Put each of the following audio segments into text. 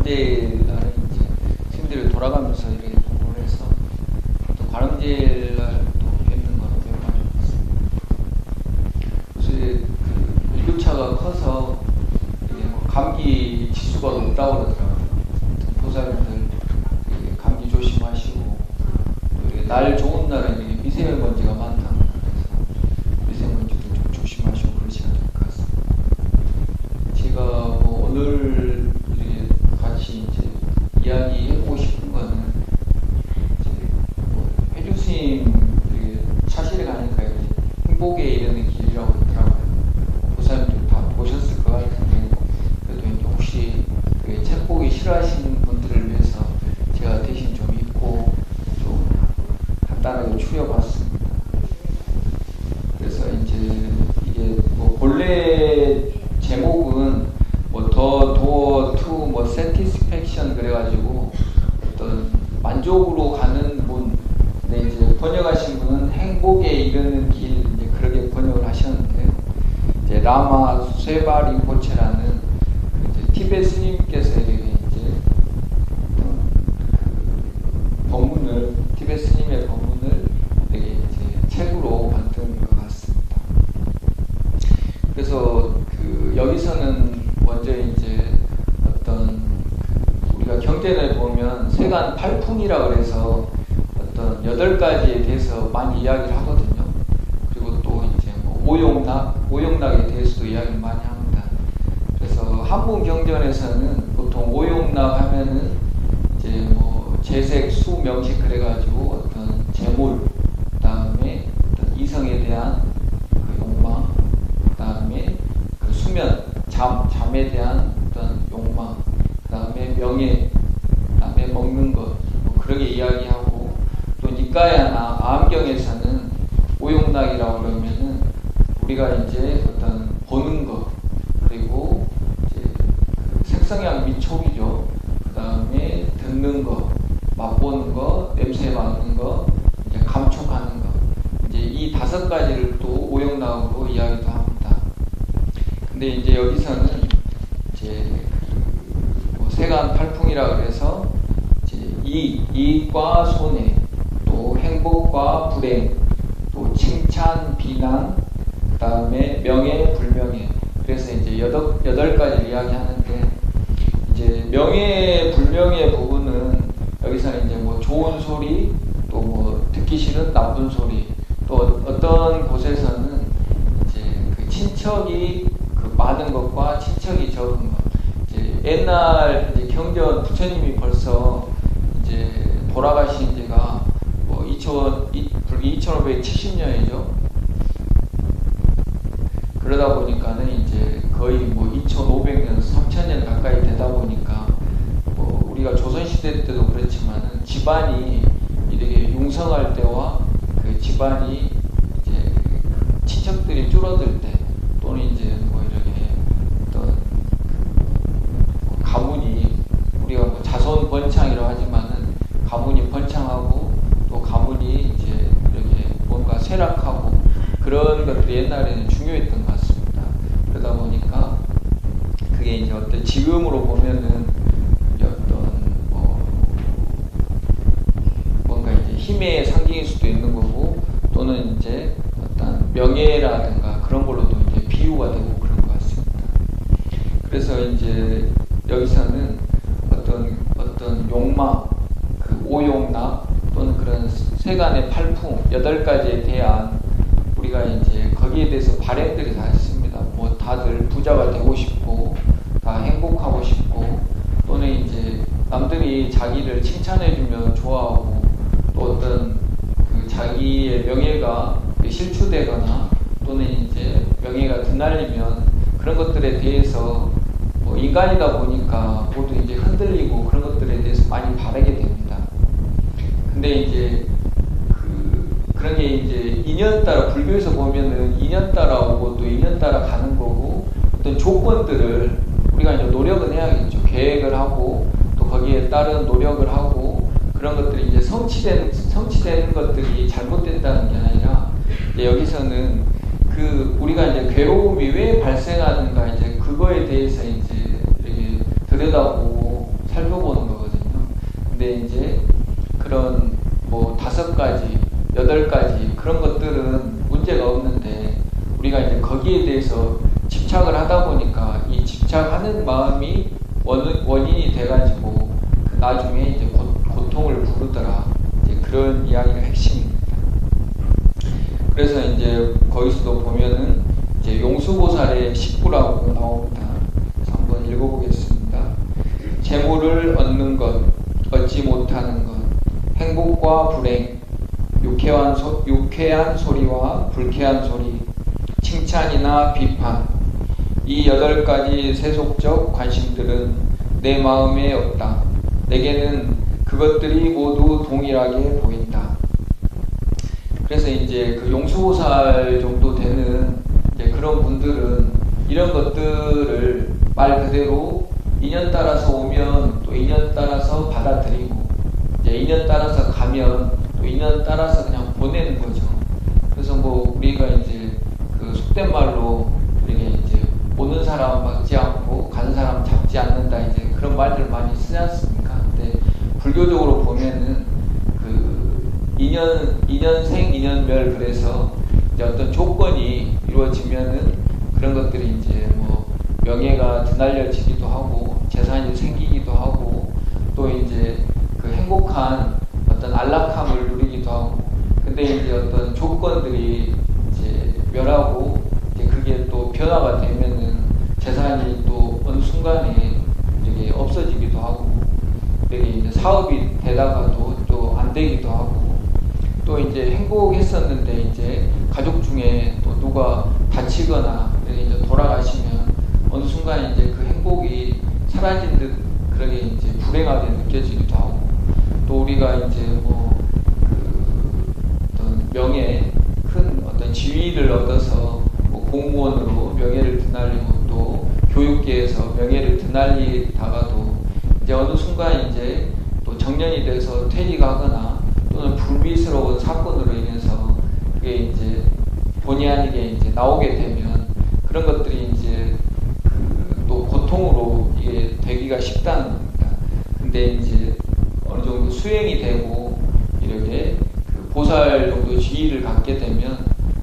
관음제일날은 이제 스님들이 돌아가면서 이렇게 공부를 해서 또 관음제일날 또 뵙는 거로 배워가지고 있습니다. 그래서 그 일교차가 커서 이게 뭐 감기 지수가 높다고 그러더라고요. 보살님들 감기 조심하시고 또 날 좋은 날은 이게 미세먼지가 많다고 그래서 미세먼지도 좀 조심하시고 그러셔야 될 것 같습니다. 제가 뭐 오늘 이렇게 같이 이제 이야기해보고 싶은 거는 이제 뭐 회주 스님 사실에 가니까 이제 행복에 이르는 길이라고 하더라고요. 보살님들 다 보셨을 것 같은데 그래도 이제 혹시 책 보기 싫어하시는 분들을 위해서 제가 대신 좀 읽고 좀 간단하게 추려봤습니다. 그래서 이제 이게 뭐 본래 제목은 뭐 더 도어 투 뭐 satisfaction 그래가지고 어떤 만족으로 가는 분, 근데 이제 번역하신 분은 행복에 이르는 길 이제 그렇게 번역을 하셨는데요. 이제 라마 쇠바 린포체라는 이제 티베트 스님께서 이제 법문을 티베트 스님의 법문을 이렇게 이제 책으로 만든 것 같습니다. 그래서 여기서는 먼저 이제 어떤 우리가 경전에 보면 세간 팔풍이라 그래서 어떤 8가지에 대해서 많이 이야기를 하거든요. 그리고 또 이제 뭐 오용락에 대해서도 이야기를 많이 합니다. 그래서 한문 경전에서는 보통 오용락 하면은 이제 뭐 재색, 수, 명식 그래가지고 어떤 재물, 그 다음에 어떤 이성에 대한 그 욕망, 그 다음에 그 수면, 잠에 대한 어떤 욕망, 그 다음에 명예, 그 다음에 먹는 것, 뭐 그렇게 이야기하고, 또 니까야나 암경에서는 오용락이라고 그러면은 우리가 이제 어떤 보는 것, 그리고 이제 그 색성향 미촉이죠. 그 다음에 듣는 것, 맛보는 것, 냄새 맡는 것, 이제 감촉하는 것, 이제 이 5가지를 또 오용락으로 이야기도 합니다. 근데 이제 여기서는 이제 뭐 세간 팔풍이라 그래서 이제 이익과 손해, 또 행복과 불행, 또 칭찬, 비난, 그 다음에 명예, 불명예. 그래서 이제 8가지를 이야기하는데 이제 명예, 불명예 부분은 여기서는 이제 뭐 좋은 소리, 또 뭐 듣기 싫은 나쁜 소리, 또 어떤 곳에서는 이제 그 친척이 그 많은 것과 친척이 적은 것. 이제 옛날 이제 경전 부처님이 벌써 이제 돌아가신 지가 뭐 2570년이죠. 그러다 보니까는 이제 거의 뭐 2500년, 3000년 가까이 되다 보니까 뭐 우리가 조선시대 때도 그렇지만은 집안이 이렇게 융성할 때와 그 집안이 이제 친척들이 줄어들 때 또는 이제 뭐 이렇게 어떤 가문이 우리가 뭐 자손 번창이라고 하지만은 가문이 번창하고 또 가문이 이제 이렇게 뭔가 쇠락하고 그런 것들이 옛날에는 중요했던 것 같습니다. 그러다 보니까 그게 이제 어떤 지금으로 보면은 어떤 뭔가 이제 힘의 상징일 수도 있는 거고 또는 이제 어떤 명예라든가 그런 걸로도 이제 비유가 되고 그런 것 같습니다. 그래서 이제 여기서는 어떤 욕망, 그 오용락 또는 그런 세간의 팔풍 8가지에 대한 우리가 이제 거기에 대해서 발행들이 다 있습니다. 뭐 다들 부자가 되고 싶고 다 행복하고 싶고 또는 이제 남들이 자기를 칭찬해주면 좋아하고 또 어떤 그 자기의 명예가 실추되거나 또는 이제 명예가 드날리면 그런 것들에 대해서 뭐 인간이다 보니까 모두 이제 흔들리고 그런 것들에 대해서 많이 바라게 됩니다. 근데 이제 그런 게 이제 인연 따라 불교에서 보면은 인연 따라 오고 또 인연 따라 가는 거고 어떤 조건들을 우리가 이제 노력은 해야겠죠. 계획을 하고 또 거기에 따른 노력을 하고 그런 것들이 이제 성취되는 것들이 잘못된다는 게 아니라 여기서는 그 우리가 이제 괴로움이 왜 발생하는가 이제 그거에 대해서 이제 이렇게 들여다보고 살 근데 이제 그런 뭐 5가지, 8가지 그런 것들은 문제가 없는데 우리가 이제 거기에 대해서 집착을 하다 보니까 이 집착하는 마음이 원인이 돼가지고 나중에 이제 고통을 부르더라. 이제 그런 이야기가 핵심입니다. 그래서 이제 거기서도 보면은 이제 용수보살의 식구라고 나옵니다. 그래서 한번 읽어보겠습니다. 재물을 얻는 것, 얻지 못하는 것, 행복과 불행, 유쾌한 소리와 불쾌한 소리, 칭찬이나 비판, 이 8가지 세속적 관심들은 내 마음에 없다. 내게는 그것들이 모두 동일하게 보인다. 그래서 이제 그 용수보살 정도 되는 이제 그런 분들은 이런 것들을 말 그대로 인연 따라서 오면 또 인연 따라서 받아들이고, 이제 인연 따라서 가면 또 인연 따라서 그냥 보내는 거죠. 그래서 뭐 우리가 이제 그 속된 말로 이렇게 이제 오는 사람 막지 않고 가는 사람 잡지 않는다, 이제 그런 말들 많이 쓰지 않습니까? 근데 불교적으로 보면은 그 인연생, 인연멸, 그래서 이제 어떤 조건이 이루어지면은 그런 것들이 이제 뭐 명예가 드날려지기도 하고 재산이 생기기도 하고 또 이제 그 행복한 어떤 안락함을 누리기도 하고, 근데 이제 어떤 조건들이 이제 멸하고 이제 그게 또 변화가 되면은 재산이 또 어느 순간에 이게 없어지기도 하고, 이게 이제 사업이 되다가도 또 안 되기도 하고, 또 이제 행복했었는데 이제 가족 중에 또 누가 다치거나 이제 돌아가시면 어느 순간 이제 그 행복이 사라진 듯 그렇게 이제 불행하게 느껴지기도 하고, 또 우리가 이제 뭐 어떤 명예, 큰 어떤 지위를 얻어서 뭐 공무원으로 명예를 드날리고 또 교육계에서 명예를 드날리다가도 이제 어느 순간 이제 또 정년이 돼서 퇴직하거나 또는 불미스러운 사건으로 인해서 그게 이제 본의 아니게 이제 나오게 되면 그런 것들이 이제 또 고통으로 이게 되기가 쉽다는 겁니다. 근데 이제 어느 정도 수행이 되고 이렇게 그 보살 정도 지위를 갖게 되면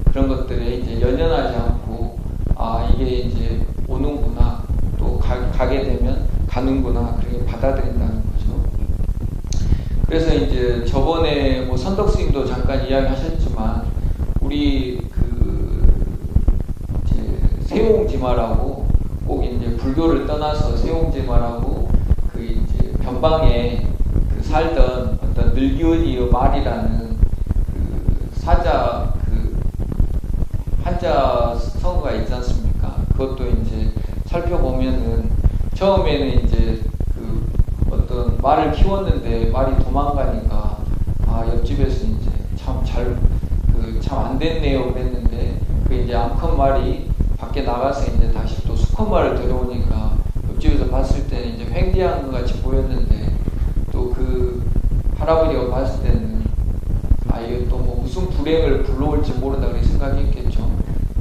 그런 것들에 이제 연연하지 않고, 아 이게 이제 오는구나, 또 가게 되면 가는구나, 그렇게 받아들인다는 거죠. 그래서 이제 저번에 뭐 선덕 스님도 잠깐 이야기하셨지만 우리 그 이제 세옹지마라고, 꼭 이제 불교를 떠나서 세옹지마라고 그 이제 변방에 그 살던 어떤 늙은이의 말이라는 그 사자 그 한자 성어가 있지 않습니까? 그것도 이제 살펴보면은 처음에는 이제 그 어떤 말을 키웠는데 말이 도망가니까 아 옆집에서 이제 참 안 됐네요 그랬는데, 그 이제 암컷 말이 밖에 나가서 이제 다시 또 수컷 말을 데려오니까 옆집에서 봤을 때는 이제 횡재한 것 같이 보였는데, 또 그 할아버지가 봤을 때는 아 이게 또 뭐 무슨 불행을 불러올지 모른다 그렇게 생각했겠죠.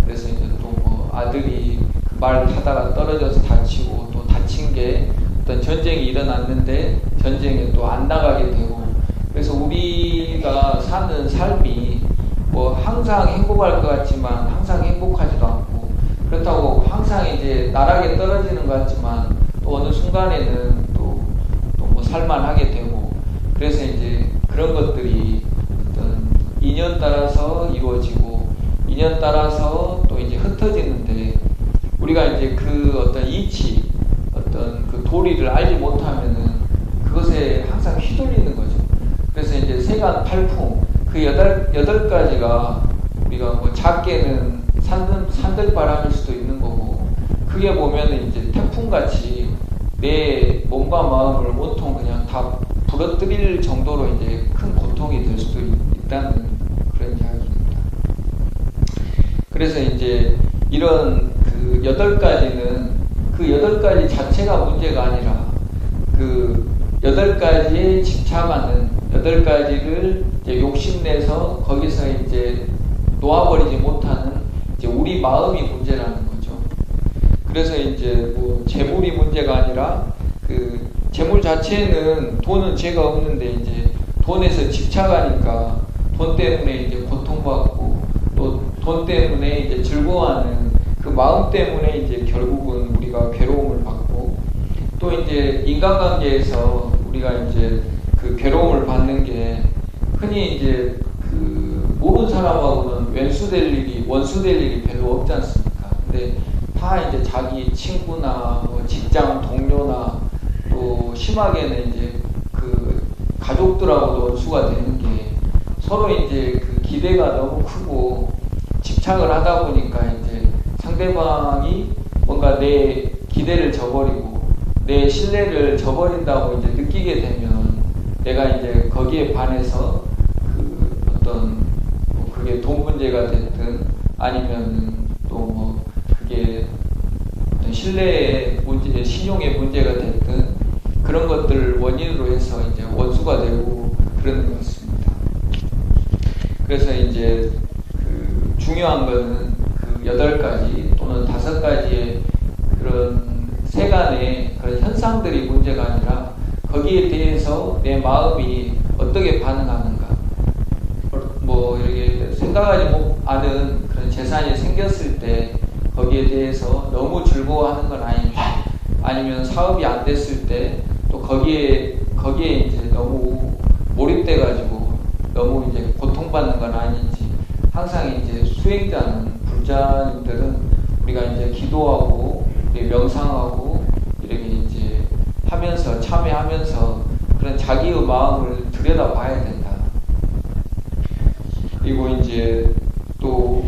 그래서 이제 또 뭐 아들이 그 말 타다가 떨어져서 다치고, 또 다친 게 어떤 전쟁이 일어났는데 전쟁에 또 안 나가게 되고, 그래서 우리가 사는 삶이 뭐 항상 행복할 것 같지만 항상 행복하지도 않고, 그렇다고 항상 이제 나락에 떨어지는 것 같지만 또 어느 순간에는 또 뭐 살만하게 되고, 그래서 이제 그런 것들이 어떤 인연 따라서 이루어지고 인연 따라서 또 이제 흩어지는데, 우리가 이제 그 어떤 이치, 어떤 그 도리를 알지 못하면은 그것에 항상 휘둘리는 거죠. 그래서 이제 세간 팔풍, 그 여덟 가지가 우리가 뭐 작게는 산들바람일 수도 있는 거고, 크게 보면은 이제 태풍같이 내 몸과 마음을 온통 그냥 다 부러뜨릴 정도로 이제 큰 고통이 될 수도 있다는 그런 이야기입니다. 그래서 이제 이런 그 8가지는 그 8가지 자체가 문제가 아니라 그 8가지에 집착하는 8가지를 이제 욕심내서 거기서 이제 놓아버리지 못하는 이제 우리 마음이 문제라는 거죠. 그래서 이제 뭐 재물이 문제가 아니라 그 재물 자체는 돈은 죄가 없는데 이제 돈에서 집착하니까 돈 때문에 이제 고통받고 또 돈 때문에 이제 즐거워하는 그 마음 때문에 이제 결국은 우리가 괴로움을 받고 또 이제 인간관계에서 우리가 이제 그 괴로움을 받는 게 흔히 이제 그 모르는 사람하고는 원수 될 일이 별로 없지 않습니까? 근데 다 이제 자기 친구나 뭐 직장 동료나 또 심하게는 이제 그 가족들하고도 원수가 되는 게 서로 이제 그 기대가 너무 크고 집착을 하다 보니까 이제 상대방이 뭔가 내 기대를 저버리고 내 신뢰를 저버린다고 이제 느끼게 되면 내가 이제 거기에 반해서 그 어떤 뭐 그게 돈 문제가 됐든 아니면 또 뭐 그게 신뢰의 문제, 신용의 문제가 됐든 그런 것들 원인으로 해서 이제 원수가 되고 그러는 것 같습니다. 그래서 이제 그 중요한 거는 그 8가지 또는 5가지의 그런 세간의 그런 현상들이 문제가 아니라 거기에 대해서 내 마음이 어떻게 반응하는가. 뭐 이렇게 생각하지 않은 그런 재산이 생겼을 때 거기에 대해서 너무 즐거워하는 건 아닌지, 아니면 사업이 안 됐을 때 또 거기에 이제 너무 몰입돼 가지고 너무 이제 고통받는 건 아닌지, 항상 이제 수행자는 불자님들은 우리가 이제 기도하고 명상하고 이렇게 이제 하면서 참여하면서 그런 자기의 마음을 들여다봐야 된다. 그리고 이제 또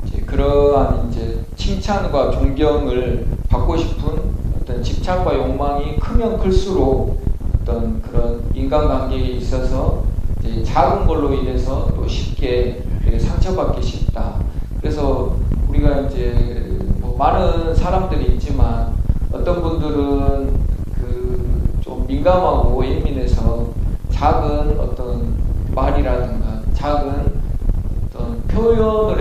이제 그러한 이제 칭찬과 존경을 받고 싶은 어떤 집착과 욕망이 크면 클수록 어떤 그런 인간관계에 있어서 이제 작은 걸로 인해서 또 쉽게 상처받기 쉽다. 그래서 우리가 이제 뭐 많은 사람들이 있지만 어떤 분들은 그 좀 민감하고 예민해서 작은 어떤 말이라든가 작은 어떤 표현으로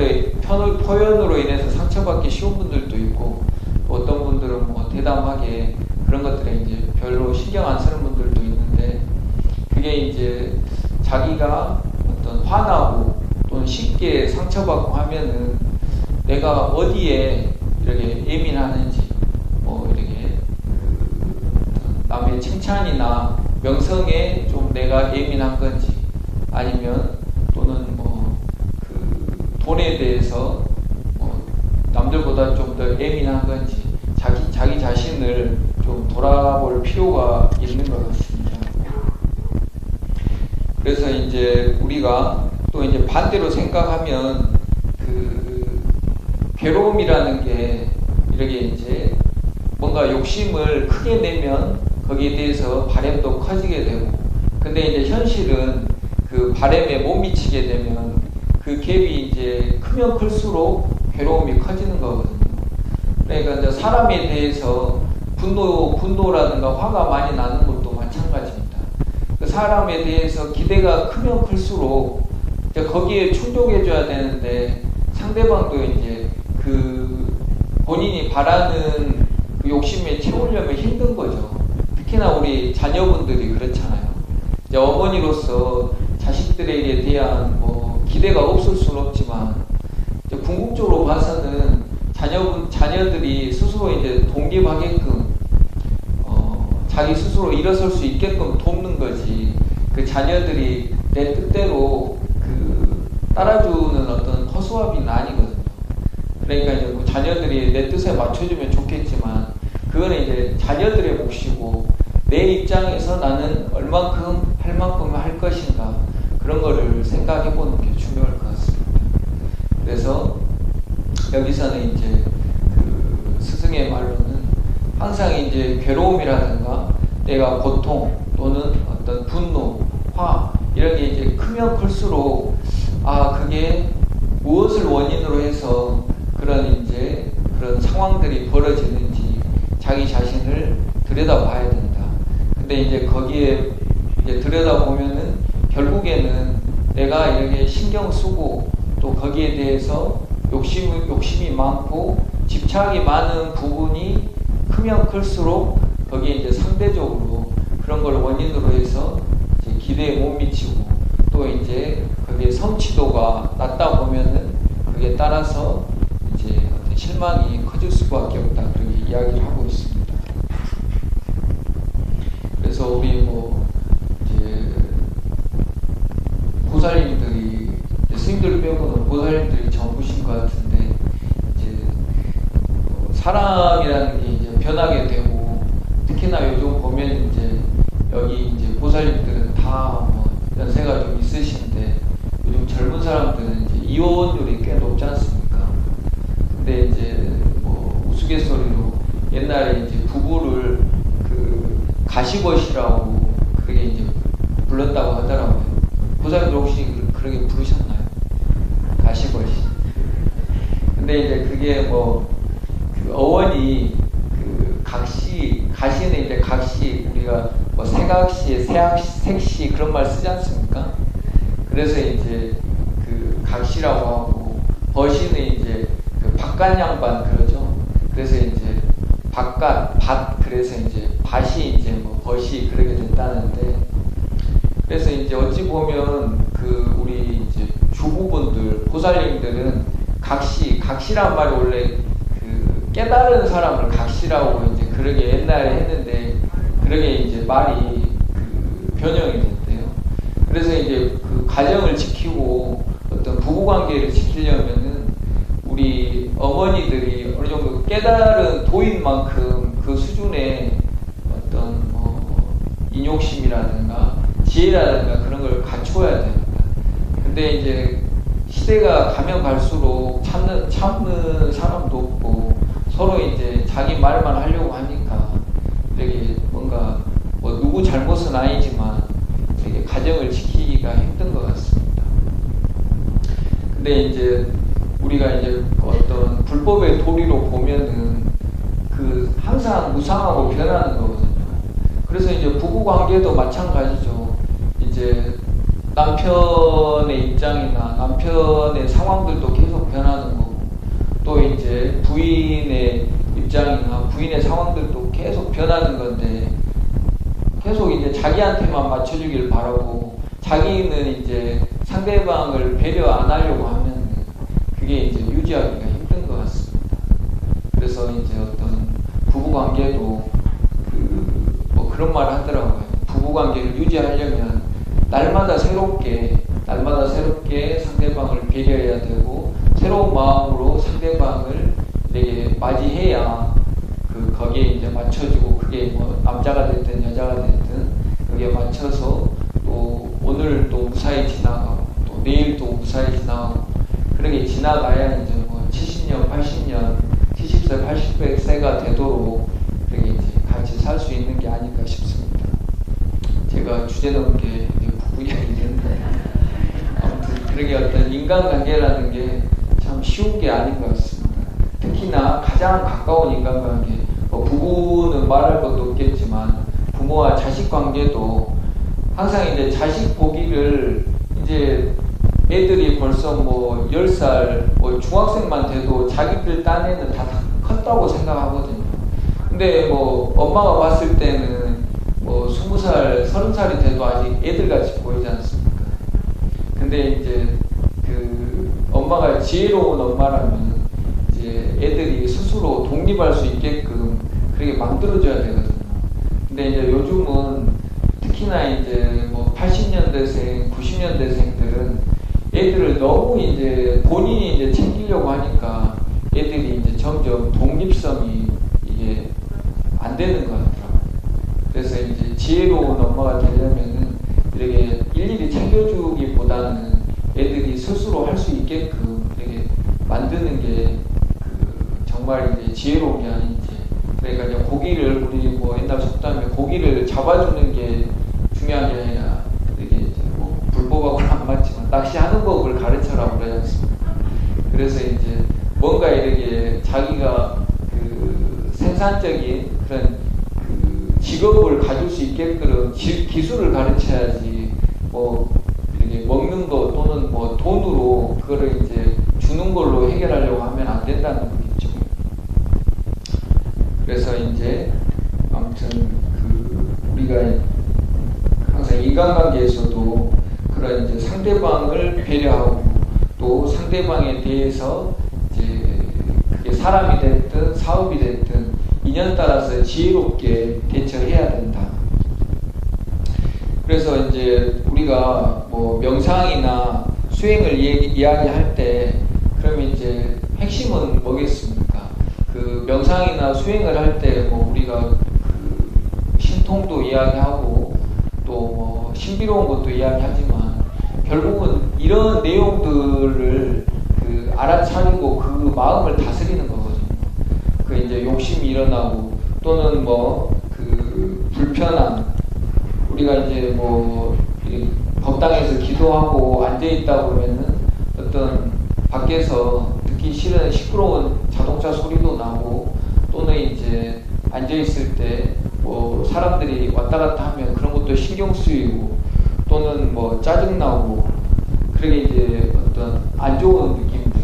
인해서 상처받기 쉬운 분들도 있고, 또 어떤 분들은 뭐 대담하게 그런 것들에 이제 별로 신경 안 쓰는 분들도 있는데, 그게 이제 자기가 어떤 화나고 또는 쉽게 상처받고 하면은 내가 어디에 이렇게 예민하는지, 뭐 이렇게 남의 칭찬이나 명성에 좀 내가 예민한 건지, 아니면 또는 뭐 그 돈에 대해서 뭐 남들보다 좀 더 예민한 건지, 자기 자신을 좀 돌아볼 필요가 있는 것 같습니다. 그래서 이제 우리가 또 이제 반대로 생각하면 그 괴로움이라는 게 이렇게 이제 뭔가 욕심을 크게 내면 거기에 대해서 바램도 커지게 되고, 근데 이제 현실은 그 바램에 못 미치게 되면 그 갭이 이제 크면 클수록 괴로움이 커지는 거거든요. 그러니까 이제 사람에 대해서 분노라든가 화가 많이 나는 것도 마찬가지입니다. 그 사람에 대해서 기대가 크면 클수록 이제 거기에 충족해줘야 되는데 상대방도 이제 그 본인이 바라는 그 욕심에 채우려면 힘든 거죠. 특히나 우리 자녀분들이 그렇잖아요. 이제 어머니로서 자식들에게 대한 뭐 기대가 없을 수는 없지만, 이제 궁극적으로 봐서는 자녀들이 스스로 이제 독립하게끔 자기 스스로 일어설 수 있게끔 돕는 거지, 그 자녀들이 내 뜻대로 그 따라주는 어떤 허수아비는 아니거든요. 그러니까 이제 뭐 자녀들이 내 뜻에 맞춰주면 좋겠지만 그거는 이제 자녀들의 몫이고, 내 입장에서 나는 얼만큼 할 만큼 할 것인가, 그런 거를 생각해 보는 게 중요할 것 같습니다. 그래서 여기서는 이제 그 스승의 말로는 항상 이제 괴로움이라든가 내가 고통 또는 어떤 분노, 화 이런 게 이제 크면 클수록 그게 무엇을 원인으로 해서 그런 이제 그런 상황들이 벌어지는지 자기 자신을 들여다봐야 된다. 근데 이제 거기에 이제 들여다보면은 결국에는 내가 이렇게 신경 쓰고 또 거기에 대해서 욕심이 많고 집착이 많은 부분이 크면 클수록 거기에 이제 상대적으로 그런 걸 원인으로 해서 이제 기대에 못 미치고 또 이제 거기에 성취도가 낮다 보면은 그에 따라서 이제 어떤 실망이 커질 수밖에 없다 그렇게 이야기를 하고 있습니다. 그래서 우리 뭐 이제 보살님들이 스님들 빼고는 보살님들이 전부신 것 같은데 이제 사람이라는 게 이제 변하게 되고 특히나 요즘 보면 이제 여기 이제 보살님들은 다 뭐 연세가 좀 있으신데 요즘 젊은 사람들은 이제 이혼율이 꽤 높지 않습니까? 근데 이제 뭐 우스갯소리로 옛날에 이제 부부를 그 가시벗이라고 그게 이제 불렀다고 하더라고요. 보살님들 혹시 그렇게 부르셨나요? 가시벗이. 근데 이제 그게 뭐 그 어원이 그 가시는 이제 각시 우리가 뭐 새각시, 색시 그런 말 쓰지 않습니까? 그래서 이제 그 각시라고 하고 벗이는 이제 그 바깥양반 그러죠. 그래서 이제 밭 그래서 이제 밭이 이제 뭐 벗이 그렇게 됐다는데 그래서 이제 어찌 보면 그 우리 이제 주부분들 보살님들은 각시란 말이 원래 그 깨달은 사람을 각시라고 이제 그러게 옛날에 했는데 그러게 이제 말이 그 변형이 됐대요. 그래서 이제 그 가정을 지키고 어떤 부부관계를 지키려면은 우리 어머니들이 어느 정도 깨달은 도인 만큼 그 수준의 어떤 뭐 인욕심이라든가 지혜라든가 그런 걸 갖춰야 됩니다. 근데 이제 시대가 가면 갈수록 참는 사람도 없고 서로 이제 자기 말만 하려고 하니까 되게 뭔가 뭐 누구 잘못은 아니지만 되게 가정을 지키기가 힘든 것 같습니다. 근데 이제 우리가 이제 어떤 불법의 도리로 보면은 그 항상 무상하고 변하는 거거든요. 그래서 이제 부부 관계도 마찬가지죠. 이제 남편의 입장이나 남편의 상황들도 계속 변하는 거고 또 이제 부인의 입장이나 부인의 상황들도 계속 변하는 건데 계속 이제 자기한테만 맞춰주길 바라고 자기는 이제 상대방을 배려 안 하려고 하면 그게 이제 유지하기가 힘든 것 같습니다. 그래서 이제 어떤 부부관계도 뭐 그런 말 하더라고요. 부부관계를 유지하려면 날마다 새롭게 상대방을 배려해야 되고 새로운 마음으로 상대방을 되게 맞이해야 그 거기에 이제 맞춰주고 그게 뭐 남자가 됐든 여자가 됐든 거기에 맞춰서 또 오늘 또 무사히 지나가고 또 내일 또 무사히 지나가고 그렇게 지나가야 이제 뭐 70년, 80년, 70세, 80세가 되도록 그렇게 이제 같이 살 수 있는 게 아닐까 싶습니다. 제가 주제 넘게 부부 이야기는 아무튼 그렇게 어떤 인간관계라는 게 참 쉬운 게 아닌 것 같습니다. 특히나 가장 가까운 인간관계, 뭐 부부는 말할 것도 없겠지만 부모와 자식 관계도 항상 이제 자식 보기를 이제 애들이 벌써 뭐 10살, 뭐 중학생만 돼도 자기들 딴에는 다 컸다고 생각하거든요. 근데 뭐 엄마가 봤을 때는 뭐 20살, 30살이 돼도 아직 애들같이 보이지 않습니까? 근데 이제 그 엄마가 지혜로운 엄마라면 이제 애들이 스스로 독립할 수 있게끔 그렇게 만들어줘야 되거든요. 근데 이제 요즘은 특히나 이제 뭐 80년대생, 90년대생들은 애들을 너무 이제 본인이 이제 챙기려고 하니까 애들이 이제 점점 독립성이 이게 안 되는 것 같더라고요. 그래서 이제 지혜로운 엄마가 되려면은 이렇게 일일이 챙겨주기보다는 애들이 스스로 할 수 있게끔 이렇게 만드는 게 정말 이제 지혜로운 게 아닌지. 그러니까 이제 고기를 우리 뭐 옛날 속담에 고기를 잡아주는 게 중요한 게 아니라 이게 이제 뭐 불법하고는 안 맞지만 낚시하는 법을 가르쳐라고 그러지 않습니까? 그래서 이제 뭔가 이렇게 자기가 그 생산적인 그런 그 직업을 가질 수 있게끔 기술을 가르쳐야지 뭐 이렇게 먹는 거 또는 뭐 돈으로 그거를 이제 주는 걸로 해결하려고 하면 안 된다는 거겠죠. 그래서 이제 아무튼 인간관계에서도 그런 이제 상대방을 배려하고 또 상대방에 대해서 이제 그게 사람이 됐든 사업이 됐든 인연 따라서 지혜롭게 대처해야 된다. 그래서 이제 우리가 뭐 명상이나 수행을 이야기할 때 그러면 이제 핵심은 뭐겠습니까? 그 명상이나 수행을 할 때 뭐 우리가 그 신통도 이야기하고 또 뭐 신비로운 것도 이야기하지만 결국은 이런 내용들을 그 알아차리고 그 마음을 다스리는 거거든요. 그 이제 욕심이 일어나고 또는 뭐 그 불편함, 우리가 이제 뭐 법당에서 기도하고 앉아 있다 보면은 어떤 밖에서 듣기 싫은 시끄러운 자동차 소리도 나고 또는 이제 앉아 있을 때 뭐 사람들이 왔다 갔다 하면 그런 것도 신경 쓰이고 또는 뭐 짜증 나고 그러게 이제 어떤 안 좋은 느낌들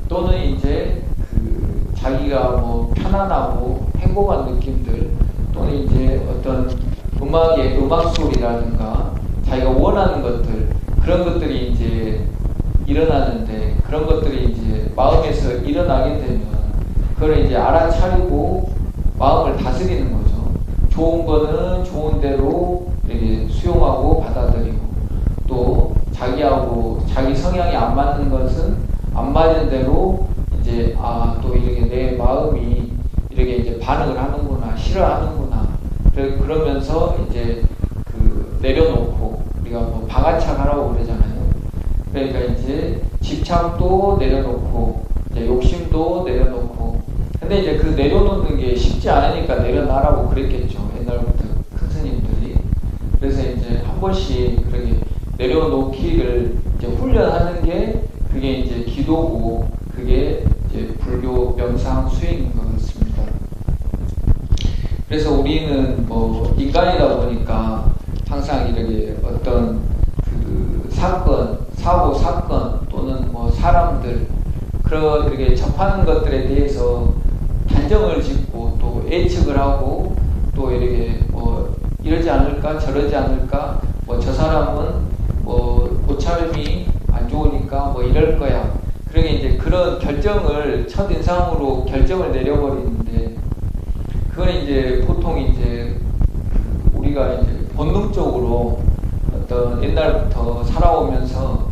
또는 이제 그 자기가 뭐 편안하고 행복한 느낌들 또는 이제 어떤 음악의 음악 소리라든가 자기가 원하는 것들 그런 것들이 이제 일어나는데 그런 것들이 이제 마음에서 일어나게 되면 그걸 이제 알아차리고 마음을 다스리는 거죠. 좋은 거는 좋은 대로 이렇게 수용하고 받아들이고 또 자기하고 자기 성향이 안 맞는 것은 안 맞는 대로 이제 또 이렇게 내 마음이 이렇게 이제 반응을 하는구나 싫어하는구나 그러면서 이제 그 내려놓고 우리가 뭐 방아착하라고 그러잖아요. 그러니까 이제 집착도 내려놓고 이제 욕심도 내려놓고 근데 이제 그 내려놓는 게 쉽지 않으니까 내려놔라고 그랬겠죠. 옛날부터 큰 스님들이. 그래서 이제 한 번씩 그렇게 내려놓기를 이제 훈련하는 게 그게 이제 기도고 그게 이제 불교 명상 수행인 것 같습니다. 그래서 우리는 뭐 인간이다 보니까 항상 이렇게 어떤 그 사고 사건 또는 뭐 사람들 그렇게 접하는 것들에 대해서 단정을 짓고 또 예측을 하고 또 이렇게 뭐 이러지 않을까 저러지 않을까 뭐 저 사람은 뭐 옷차림이 안 좋으니까 뭐 이럴 거야. 그러게 이제 그런 결정을 첫인상으로 결정을 내려버리는데 그건 이제 보통 이제 우리가 이제 본능적으로 어떤 옛날부터 살아오면서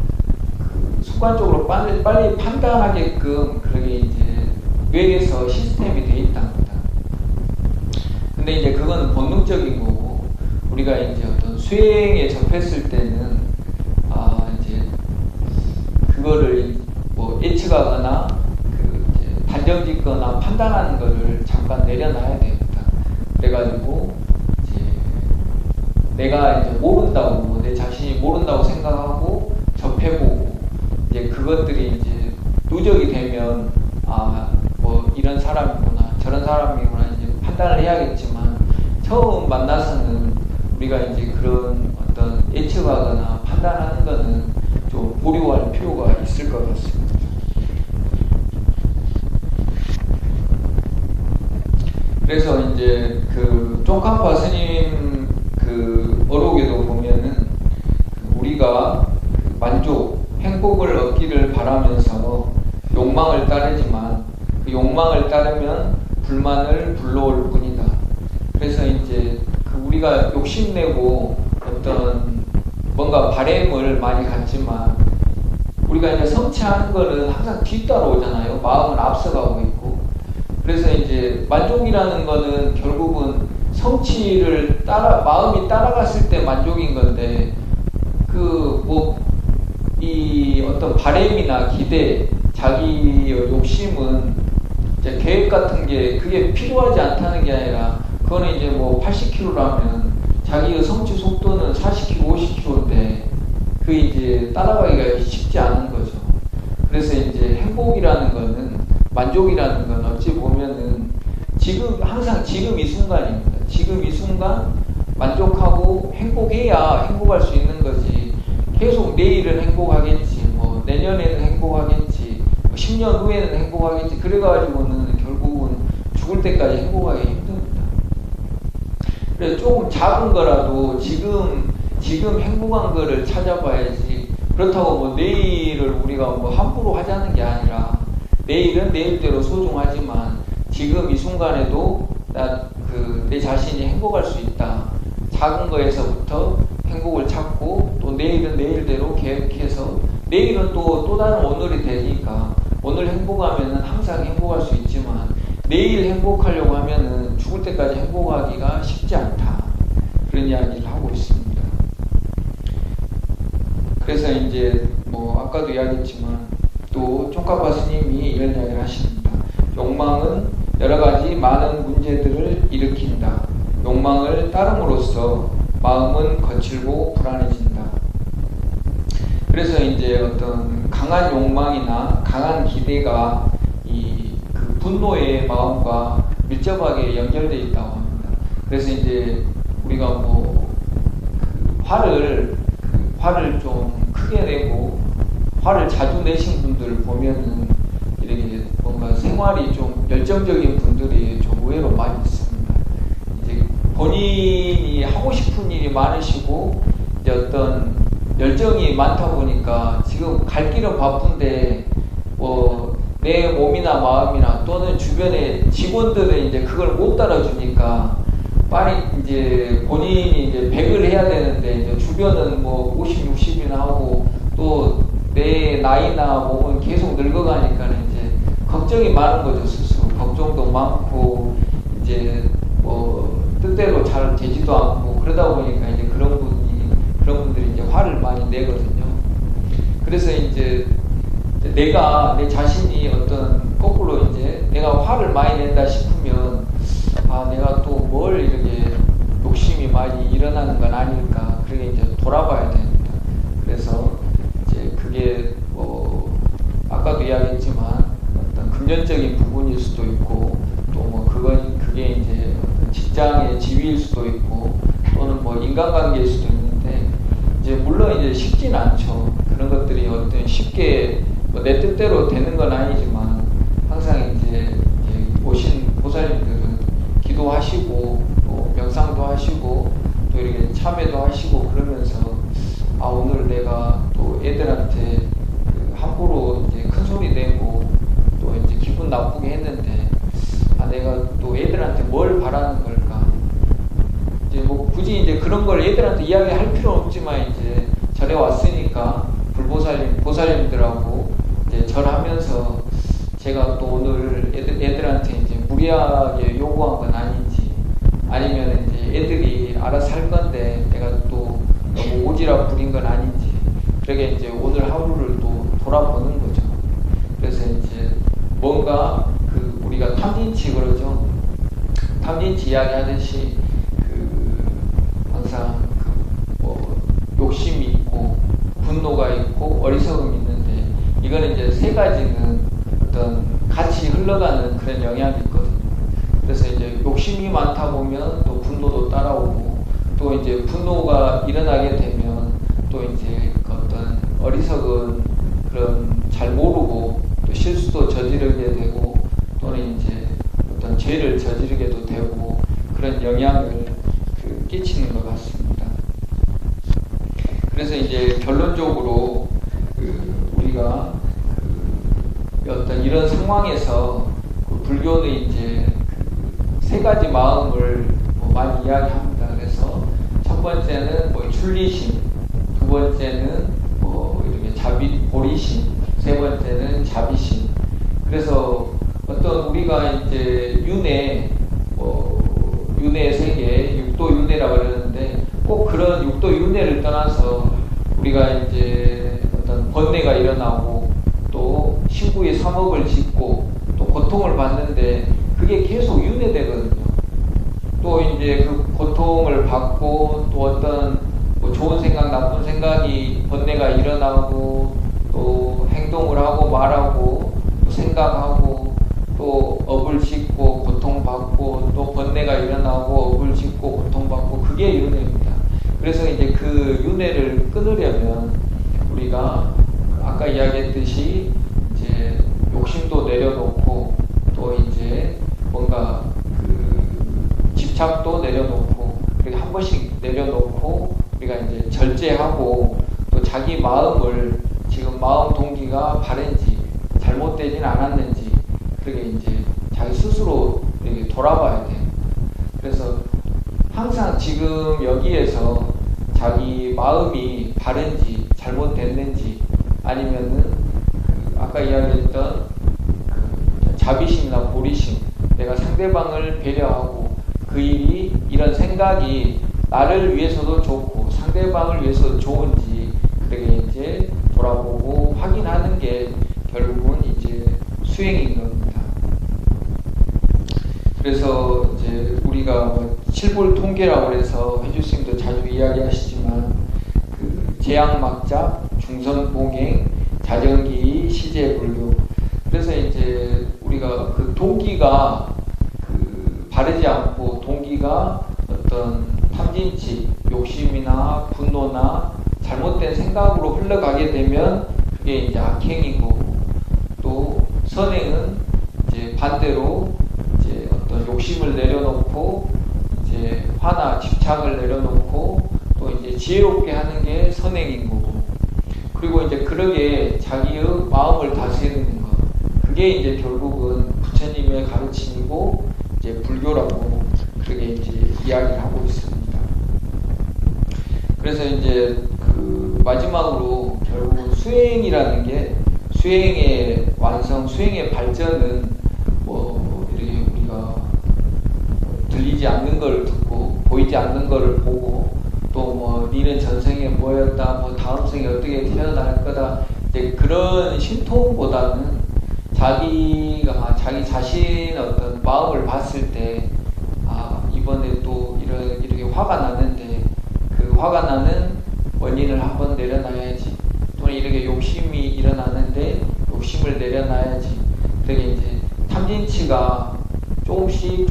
그 습관적으로 빨리 판단하게끔 그렇게 이제 뇌에서 시스템이 돼 있답니다. 근데 이제 그건 본능적인 거고 우리가 이제 어떤 수행에 접했을 때는 이제 그거를 뭐 예측하거나 그 이제 단정짓거나 판단하는 거를 잠깐 내려놔야 됩니다. 그래가지고 이제 내가 이제 모른다고 내 자신이 모른다고 생각하고 접해보고 이제 그것들이 이제 누적이 되면 뭐 이런 사람이구나 저런 사람이구나 이제 판단을 해야겠지만 처음 만나서는 우리가 이제 그런 어떤 예측하거나 판단하는 거는 좀 보류할 필요가 있을 것 같습니다. 그래서 이제 그 쪽한파 스님 그 어록에도 보면은 우리가 만족, 행복을 얻기를 바라면서 욕망을 따르지만 그 욕망을 따르면 불만을 불러올 뿐이다. 그래서 이제 그 우리가 욕심내고 어떤 뭔가 바램을 많이 갖지만 우리가 이제 성취하는 거는 항상 뒤따라오잖아요. 마음은 앞서가고 있고. 그래서 이제 만족이라는 거는 결국은 성취를 마음이 따라갔을 때 만족인 건데 그 뭐 이 어떤 바램이나 기대, 자기 욕심은 이제 계획 같은 게 그게 필요하지 않다는 게 아니라 그거는 이제 뭐 80km라면 자기의 성취 속도는 40km, 50km인데 그 이제 따라가기가 쉽지 않은 거죠. 그래서 이제 행복이라는 거는 만족이라는 건 어찌 보면은 항상 지금 이 순간입니다. 지금 이 순간 만족하고 행복해야 행복할 수 있는 거지. 계속 내일은 행복하겠지, 뭐 내년에는 행복하겠지, 10년 후에는 행복하겠지. 그래가지고는 결국은 죽을 때까지 행복하기 힘듭니다. 그래서 조금 작은 거라도 지금 지금 행복한 거를 찾아봐야지. 그렇다고 뭐 내일을 우리가 뭐 함부로 하자는 게 아니라, 내일은 내일대로 소중하지만 지금 이 순간에도 내 자신이 행복할 수 있다. 작은 거에서부터 행복을 찾고, 또 내일은 내일대로 계획해서, 내일은 또 다른 오늘이 되니까 오늘 행복하면은 항상 행복할 수 있지만 내일 행복하려고 하면은 죽을 때까지 행복하기가 쉽지 않다. 그런 이야기를 하고 있습니다. 그래서 이제 뭐 아까도 이야기했지만 또 총각파 스님이 이런 이야기를 하십니다. 욕망은 여러 가지 많은 문제들을 일으킨다. 욕망을 따름으로써 마음은 거칠고 불안해진다. 그래서 이제 어떤 강한 욕망이나 강한 기대가 그 분노의 마음과 밀접하게 연결되어 있다고 합니다. 그래서 이제 우리가 뭐 화를 좀 크게 내고 화를 자주 내신 분들 보면은 이렇게 뭔가 생활이 좀 열정적인 분들이 좀 의외로 많이 있습니다. 이제 본인이 하고 싶은 일이 많으시고 이제 어떤 열정이 많다 보니까 지금 갈 길은 바쁜데 뭐 내 몸이나 마음이나 또는 주변의 직원들은 이제 그걸 못 따라주니까 빨리 이제 본인이 이제 100을 해야 되는데 이제 주변은 뭐 50, 60이나 하고 또 내 나이나 몸은 계속 늙어가니까 이제 걱정이 많은 거죠. 스스로 걱정도 많고 이제 뭐 뜻대로 잘 되지도 않고 그러다 보니까 이제 그런 분들이 이제 화를 많이 내거든요. 그래서 이제 내가 내 자신이 어떤 거꾸로 이제 내가 화를 많이 낸다 싶으면 내가 또 뭘 이렇게 욕심이 많이 일어나는 건 아닐까, 그렇게 이제 돌아봐야 됩니다. 그래서 이제 그게 뭐 아까도 이야기했지만 어떤 금전적인 부분일 수도 있고 또 뭐 그게 이제 어떤 직장의 지위일 수도 있고 또는 뭐 인간관계일 수도 있는데 이제 물론 이제 쉽진 않죠. 그런 것들이 어떤 쉽게 뭐 내 뜻대로 되는 건 아니지만 항상 이제 오신 보살님들은 기도하시고 또 명상도 하시고 또 이렇게 참회도 하시고 그러면서 오늘 내가 또 애들한테 함부로 이제 큰 소리 내고 또 이제 기분 나쁘게 했는데 내가 또 애들한테 뭘 바라는 걸까? 이제 뭐 굳이 이제 그런 걸 애들한테 이야기할 필요는 없지만 이제 절에 왔으니까 보살님들하고 이제 절하면서 제가 또 오늘 애들한테 이제 무리하게 요구한 건 아닌지, 아니면 이제 애들이 알아서 할 건데 내가 또 너무 오지랖 부린 건 아닌지, 그렇게 이제 오늘 하루를 또 돌아보는 거죠. 그래서 이제 뭔가 우리가 탐진치 그러죠. 탐진치 이야기 하듯이 항상 뭐 욕심이 있고 분노가 있고 어리석음이 있는데 이거는 이제 세 가지는 어떤 같이 흘러가는 그런 영향이 있거든요. 그래서 이제 욕심이 많다 보면 또 분노도 따라오고 또 이제 분노가 일어나게 되면 또 이제 어떤 어리석은 그런 잘 모르고 또 실수도 저지르게 되고 또는 이제 어떤 죄를 저지르게도 되고 그런 영향을 끼치는 것 같습니다. 그래서 이제 결론적으로 우리가 어떤 이런 상황에서 불교는 이제 세 가지 마음을 많이 이야기합니다. 그래서 첫 번째는 뭐 출리심, 두 번째는 뭐 이렇게 보리심, 세 번째는 자비심. 그래서 어떤 우리가 이제 윤회 세계, 육도윤회라고 그러는데 꼭 그런 육도윤회를 떠나서 우리가 이제 어떤 번뇌가 일어나고 또 신구의 삼업을 짓고 또 고통을 받는데 그게 계속 윤회되거든요. 또 이제 그 고통을 받고 또 어떤 뭐 좋은 생각, 나쁜 생각이 번뇌가 일어나고 또 행동을 하고 말하고 또 생각하고 또 업을 짓고 고통받고 또 번뇌가 일어나고 업을 짓고 고통받고 그게 윤회입니다. 그래서 이제 그 윤회를 끊으려면 우리가 아까 이야기했듯이 이제 욕심도 내려놓고 또 이제 뭔가 집착도 내려놓고 그리고 한 번씩 내려놓고 우리가 이제 절제하고 또 자기 마음을 지금 마음 동기가 바른지 잘못되진 않았는지 그렇게 이제 자기 스스로 이렇게 돌아봐야 돼요. 그래서 항상 지금 여기에서 자기 마음이 바른지 잘못됐는지 아니면은 아까 이야기했던 자비심이나 보리심, 내가 상대방을 배려하고 그 일이 이런 생각이 나를 위해서도 좋고 상대방을 위해서도 좋은지 그렇게 이제 돌아보고 확인하는 게 결국은 이제 수행인 겁니다. 그래서 이제 우리가 뭐 칠볼 통계라고 해서 회주스님도 자주 이야기하시지만 그 재앙막작, 중선봉행, 자정기, 시제불교. 그래서 이제 우리가 그 동기가 바르지 않고 동기가 어떤 탐진치, 욕심이나 분노나 잘못된 생각으로 흘러가게 되면 그게 이제 악행이고, 또 선행은 이제 반대로 이제 어떤 욕심을 내려놓고 이제 화나 집착을 내려놓고 또 이제 지혜롭게 하는 게 선행인 거고, 그리고 이제 그러게 자기의 마음을 다스리는 것, 그게 이제 결국은 부처님의 가르침이고 이제 불교라고 그렇게 이제 이야기를 하고 있습니다. 그래서 이제 그 마지막으로 결국 수행이라는 게, 수행의 완성, 수행의 발전은 뭐 이렇게 우리가 들리지 않는 걸 듣고 보이지 않는 걸 보고 또 뭐 니는 전생에 뭐였다, 뭐 다음 생에 어떻게 태어날 거다, 이제 그런 신통보다는 자기가 자기 자신 어떤 마음을 봤을 때, 아 이번에 또 이렇게 화가 나는데 그 화가 나는 원인을 한번 내려놔야지, 또는 이렇게 욕심이 일어나는데 욕심을 내려놔야지. 그게 이제 탐진치가 조금씩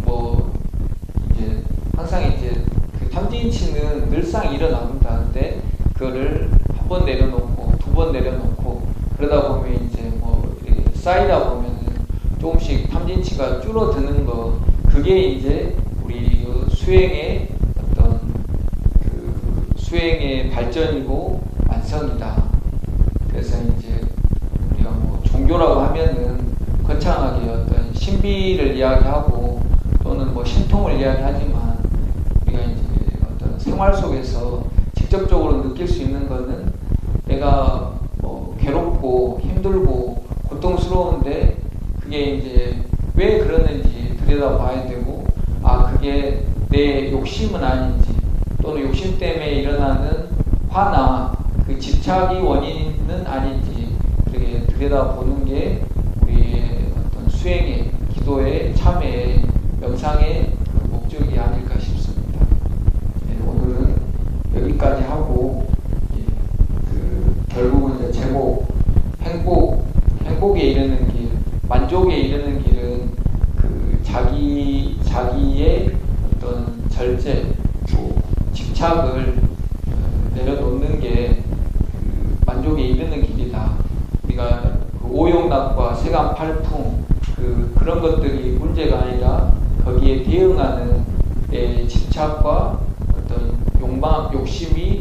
뭐 이제 항상 이제 그 탐진치는 늘상 일어납니다. 근데 그거를 한 번 내려놓고 두 번 내려놓고 그러다 보면 이제 뭐 이렇게 쌓이다 보면 조금씩 탐진치가 줄어드는 거, 그게 이제 우리 수행의 어떤 그 수행의 발전이고 완성이다. 그래서 이제 우리가 뭐 종교라고 하면은 거창하게 어떤 신비를 이야기하고 또는 뭐 신통을 이야기하지만, 우리가 이제 어떤 생활 속에서 직접적으로 느낄 수 있는 거는 내가 뭐 괴롭고 힘들고 고통스러운데 그게 이제 왜 그러는지 들여다봐야 되고, 아 그게 내 욕심은 아닌지, 또는 욕심 때문에 일어나는 화나 그 집착이 원인은 아닌지 그렇게 들여다보는 게 우리의 어떤 수행의, 기도의, 참회의, 명상의 목적이 아닐까 싶습니다. 네, 오늘은 여기까지 하고, 결국은 이제 제목 행복에 이르는 길, 만족에 이르는 길은 그 자기의 어떤 절제, 집착을 내려놓는 게 그 만족에 이르는 길이다. 우리가 그 오용락과 세간팔풍 그런 것들이 문제가 아니라 거기에 대응하는 내 집착과 어떤 욕심이